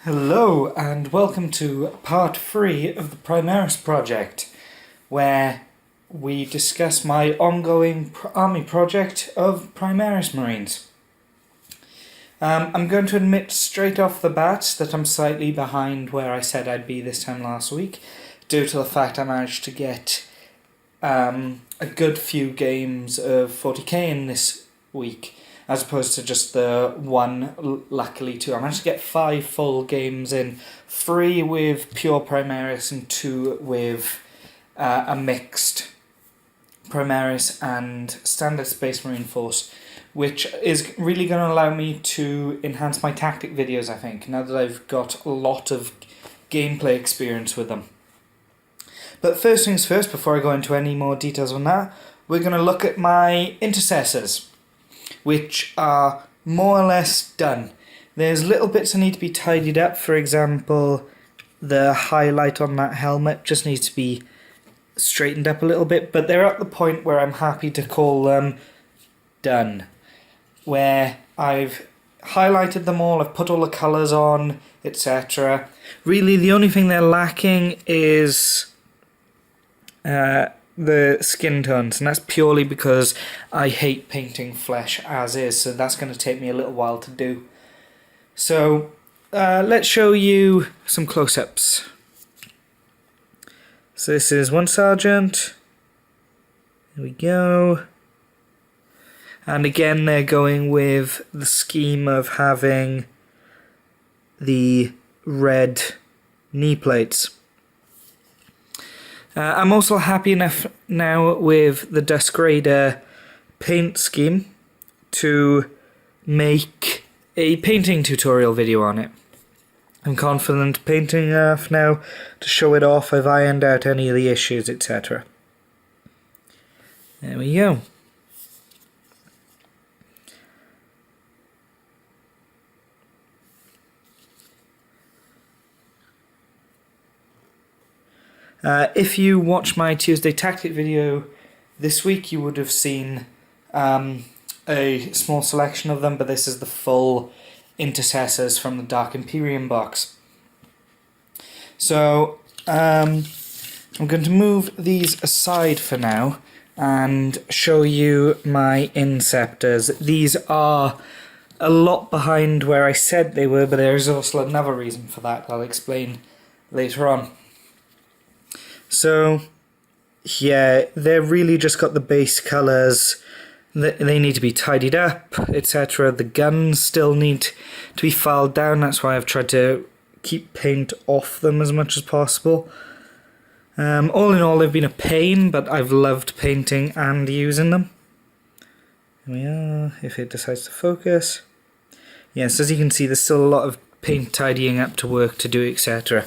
Hello and welcome to part 3 of the Primaris Project, where we discuss my ongoing army project of Primaris Marines. I'm going to admit straight off the bat that I'm slightly behind where I said I'd be this time last week, due to the fact I managed to get a good few games of 40k in this week, as opposed to just the one, luckily, two. I managed to get 5 full games in, 3 with pure Primaris and 2 with a mixed Primaris and standard Space Marine force, which is really going to allow me to enhance my tactic videos, I think, now that I've got a lot of gameplay experience with them. But first things first, before I go into any more details on that, we're going to look at my Intercessors, which are more or less done. There's little bits that need to be tidied up. For example, the highlight on that helmet just needs to be straightened up a little bit, but they're at the point where I'm happy to call them done, where I've highlighted them all, I've put all the colours on, etc. Really, the only thing they're lacking is the skin tones, and that's purely because I hate painting flesh as is, so that's going to take me a little while to do. So let's show you some close-ups. So this is one sergeant. Here we go. And again, they're going with the scheme of having the red knee plates. I'm also happy enough now with the Dusk Raider paint scheme to make a painting tutorial video on it. I'm confident painting enough now to show it off. I've ironed out any of the issues, etc. There we go. If you watch my Tuesday tactic video this week, you would have seen a small selection of them, but this is the full Intercessors from the Dark Imperium box. So I'm going to move these aside for now and show you my Inceptors. These are a lot behind where I said they were, but there is also another reason for that I'll explain later on. So, yeah, they've really just got the base colours. They need to be tidied up, etc. The guns still need to be filed down. That's why I've tried to keep paint off them as much as possible. All in all, they've been a pain, but I've loved painting and using them. Here we are, if it decides to focus. Yes, as you can see, there's still a lot of paint tidying up to work to do, etc.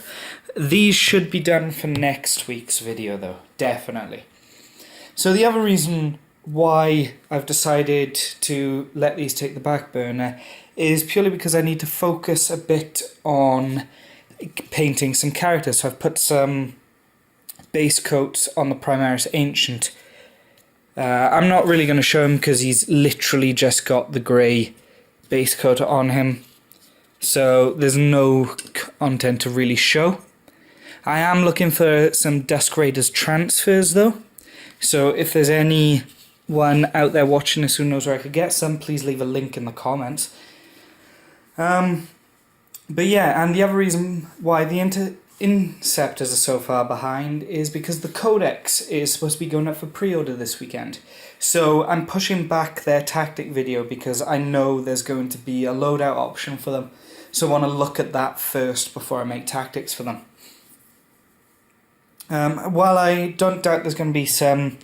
These should be done for next week's video though, definitely. So the other reason why I've decided to let these take the back burner is purely because I need to focus a bit on painting some characters. So I've put some base coats on the Primaris Ancient. I'm not really going to show him because he's literally just got the grey base coat on him. So there's no content to really show. I am looking for some Dusk Raiders transfers though, so if there's anyone out there watching this who knows where I could get some, please leave a link in the comments. But yeah, and the other reason why the Inceptors are so far behind is because the codex is supposed to be going up for pre-order this weekend. So I'm pushing back their tactic video because I know there's going to be a loadout option for them, so I want to look at that first before I make tactics for them. While I don't doubt there's going to be some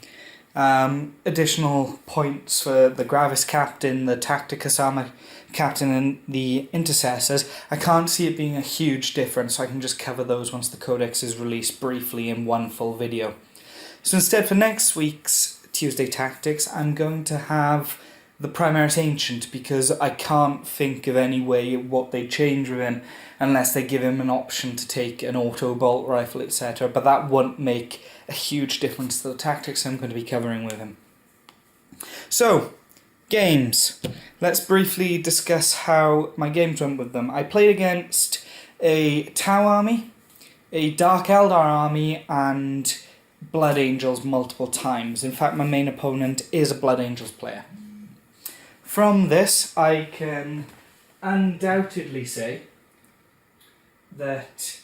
additional points for the Gravis Captain, the Tacticus Armor Captain and the Intercessors, I can't see it being a huge difference, so I can just cover those once the Codex is released briefly in one full video. So instead, for next week's Tuesday Tactics, I'm going to have the Primaris Ancient, because I can't think of any way what they change with him unless they give him an option to take an auto bolt rifle, etc. But that won't make a huge difference to the tactics I'm going to be covering with him. So, games. Let's briefly discuss how my games went with them. I played against a Tau army, a Dark Eldar army, and Blood Angels multiple times. In fact, my main opponent is a Blood Angels player. From this, I can undoubtedly say that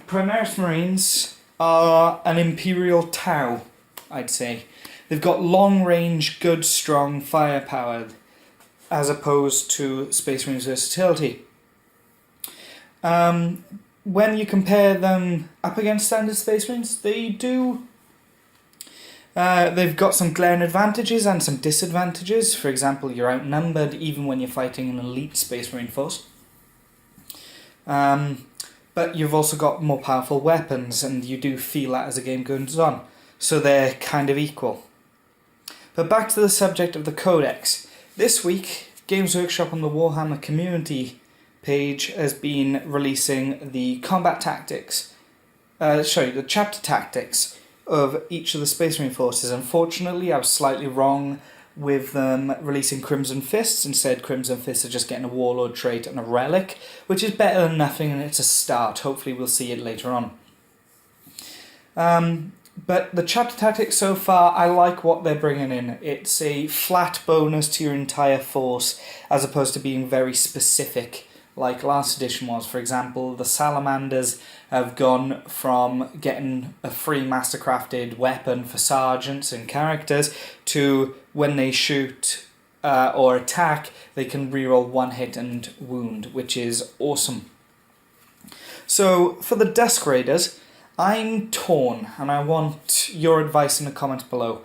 Primaris Marines are an Imperial Tau, I'd say. They've got long-range, good, strong firepower, as opposed to Space Marines versatility. When you compare them up against standard Space Marines, they've got some glaring advantages and some disadvantages. For example, you're outnumbered even when you're fighting an elite Space Marine force. But you've also got more powerful weapons, and you do feel that as the game goes on. So they're kind of equal. But back to the subject of the codex. This week, Games Workshop on the Warhammer community page has been releasing the combat tactics, the chapter tactics of each of the Space Marine forces. Unfortunately, I was slightly wrong with them releasing Crimson Fists. Instead, Crimson Fists are just getting a Warlord trait and a relic, which is better than nothing, and it's a start. Hopefully we'll see it later on. But the chapter tactics so far, I like what they're bringing in. It's a flat bonus to your entire force, as opposed to being very specific, like last edition was. For example, the Salamanders have gone from getting a free mastercrafted weapon for sergeants and characters to when they shoot or attack, they can reroll one hit and wound, which is awesome. So for the Dusk Raiders, I'm torn, and I want your advice in the comments below.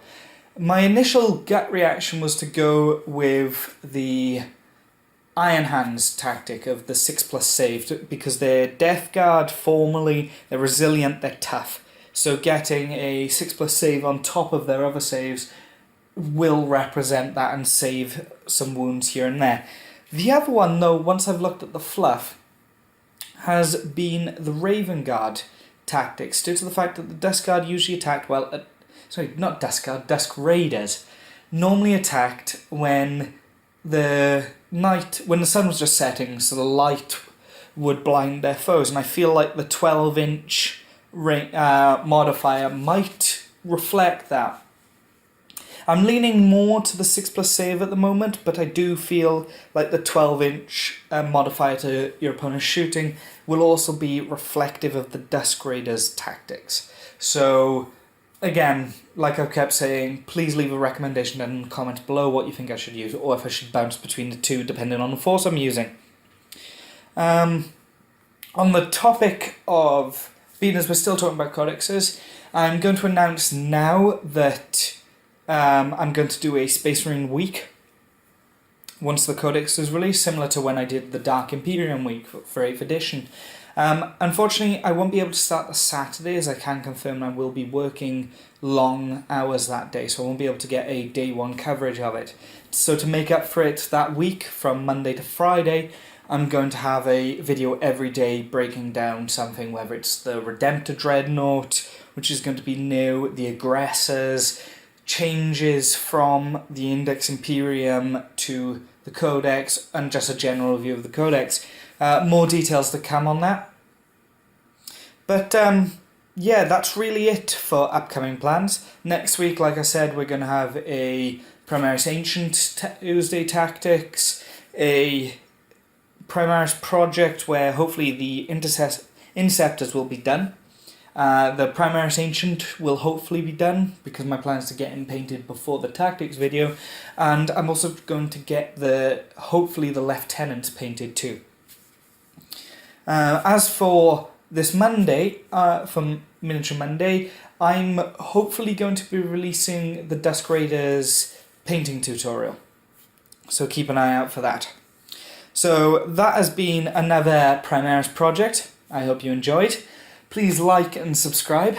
My initial gut reaction was to go with the Iron Hands tactic of the 6+ save, because they're Death Guard formally, they're resilient, they're tough. So getting a 6+ save on top of their other saves will represent that and save some wounds here and there. The other one, though, once I've looked at the fluff, has been the Raven Guard tactics, due to the fact that the Dusk Guard usually attacked, Dusk Raiders normally attacked when the sun was just setting, so the light would blind their foes, and I feel like the 12-inch modifier might reflect that. I'm leaning more to the 6+ save at the moment, but I do feel like the 12-inch modifier to your opponent's shooting will also be reflective of the Dusk Raiders tactics. So, again, like I've kept saying, please leave a recommendation and comment below what you think I should use, or if I should bounce between the two, depending on the force I'm using. On the topic of, being as we're still talking about codexes, I'm going to announce now that I'm going to do a Space Marine week once the codex is released, similar to when I did the Dark Imperium week for 8th edition. Unfortunately, I won't be able to start the Saturday, as I can confirm I will be working long hours that day, so I won't be able to get a day one coverage of it. So to make up for it that week, from Monday to Friday, I'm going to have a video every day breaking down something, whether it's the Redemptor Dreadnought, which is going to be new, the Aggressors, changes from the Index Imperium to the Codex, and just a general review of the Codex. More details to come on that. But yeah, that's really it for upcoming plans. Next week, like I said, we're going to have a Primaris Ancient Tuesday Tactics, a Primaris Project where hopefully the Intercessors will be done. The Primaris Ancient will hopefully be done, because my plan is to get him painted before the Tactics video, and I'm also going to get hopefully the Lieutenants painted too. As for this Monday, from Miniature Monday, I'm hopefully going to be releasing the Dusk Raiders painting tutorial, so keep an eye out for that. So that has been another Primaris project. I hope you enjoyed. Please like and subscribe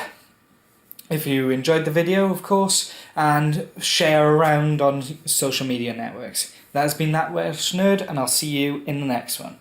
if you enjoyed the video, of course, and share around on social media networks. That has been That Welsh Nerd, and I'll see you in the next one.